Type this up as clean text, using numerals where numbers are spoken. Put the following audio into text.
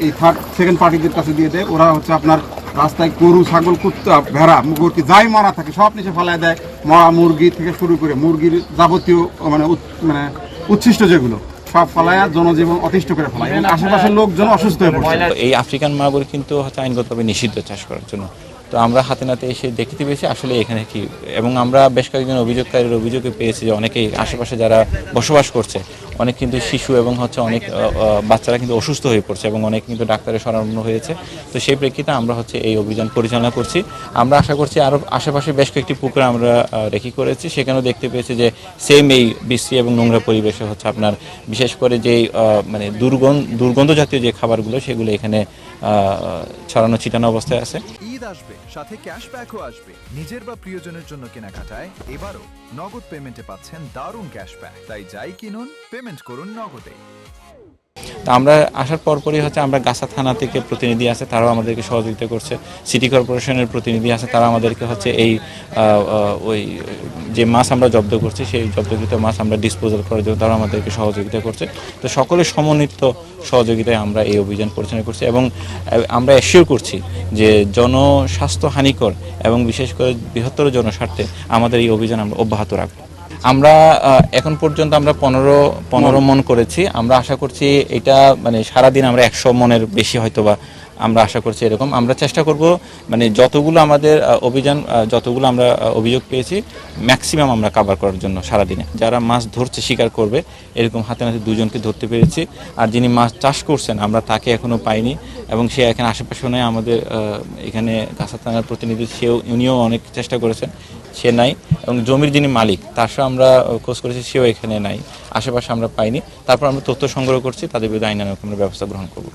এই সেকেন্ড পার্টিদের কাছে দিয়ে দেয়। ওরা হচ্ছে আপনার রাস্তায় গরু, ছাগল, কুত্তা, ভেড়া, মুরগি যাই মারা থাকে সব নিচে ফেলায় দেয়। মরা মুরগি থেকে শুরু করে মুরগির যাবতীয় মানে উচ্ছিষ্ট যেগুলো সব ফলায়া জনজীবন অতিষ্ঠ করে ফেলায় এবং আশেপাশের লোকজন অসুস্থ হয়ে পড়ছে। এই আফ্রিকান মাগুর কিন্তু হচ্ছে আইনগতভাবে নিষিদ্ধ চাষ করার জন্য। তো আমরা হাতে নাতে এসে দেখতে পেয়েছি আসলে এখানে কি, এবং আমরা বেশ কয়েকজন অভিযোগকারীর অভিযোগে পেয়েছি যে অনেকেই আশেপাশে যারা বসবাস করছে অনেক কিন্তু শিশু এবং হচ্ছে অনেক বাচ্চারা কিন্তু অসুস্থ হয়ে পড়ছে এবং অনেক কিন্তু ডাক্তারের শরণাপন্ন হয়েছে। তো সেই প্রেক্ষিতে আমরা হচ্ছে এই অভিযান পরিচালনা করছি। আমরা আশা করছি আরও আশেপাশে বেশ কয়েকটি পুকুর আমরা রেকি করেছি, সেখানেও দেখতে পেয়েছি যে সেম এই বিশ্রী এবং নোংরা পরিবেশে হচ্ছে আপনার বিশেষ করে যেই মানে দুর্গন্ধ জাতীয় যে খাবারগুলো সেগুলো এখানে ছড়ানো ছিটানো অবস্থায় আছে। ঈদ আসবে, সাথে ক্যাশব্যাকও আসবে। নিজের বা প্রিয়জনের জন্য কেনাকাটায় এবারও নগদ পেমেন্টে পাচ্ছেন দারুণ ক্যাশব্যাক। তাই যাই কিনুন, পেমেন্ট করুন নগদে। তা আমরা আসার পরপরই হচ্ছে আমরা গাছা থানা থেকে প্রতিনিধি আছে, তারাও আমাদেরকে সহযোগিতা করছে। সিটি কর্পোরেশনের প্রতিনিধি আছে, তারা আমাদেরকে হচ্ছে এই ওই যে মাছ আমরা জব্দ করছি সেই জব্দকৃত মাছ আমরা ডিসপোজাল করার জন্য তারা আমাদেরকে সহযোগিতা করছে। তো সকলের সমন্বিত সহযোগিতায় আমরা এই অভিযান পরিচালনা করছি এবং আমরা অ্যাসিওর করছি যে জনস্বাস্থ্য হানিকর এবং বিশেষ করে বৃহত্তর জনস্বার্থে আমাদের এই অভিযান আমরা অব্যাহত রাখবো। আমরা এখন পর্যন্ত আমরা 15 মন করেছি। আমরা আশা করছি এটা মানে সারাদিন আমরা 100 মনের বেশি হয়তো বা আমরা আশা করছি এরকম। আমরা চেষ্টা করব মানে যতগুলো আমাদের যতগুলো আমরা অভিযোগ পেয়েছি ম্যাক্সিমাম আমরা কভার করার জন্য সারাদিনে। যারা মাছ ধরছে শিকার করবে এরকম হাতে নাতে 2 জনকে ধরতে পেরেছি। আর যিনি মাছ চাষ করছেন আমরা তাকে এখনও পাইনি এবং সে এখানে আশেপাশে নয়। আমাদের এখানে গাছা থানার প্রতিনিধি উনিও অনেক চেষ্টা করেছেন, সে নাই। এবং জমির যিনি মালিক তার সাথে আমরা খোঁজ করেছি, সেও এখানে নাই, আশেপাশে আমরা পাইনি। তারপর আমরা তথ্য সংগ্রহ করছি, তাদের বিরুদ্ধে আইনানুগ আমরা ব্যবস্থা গ্রহণ করব।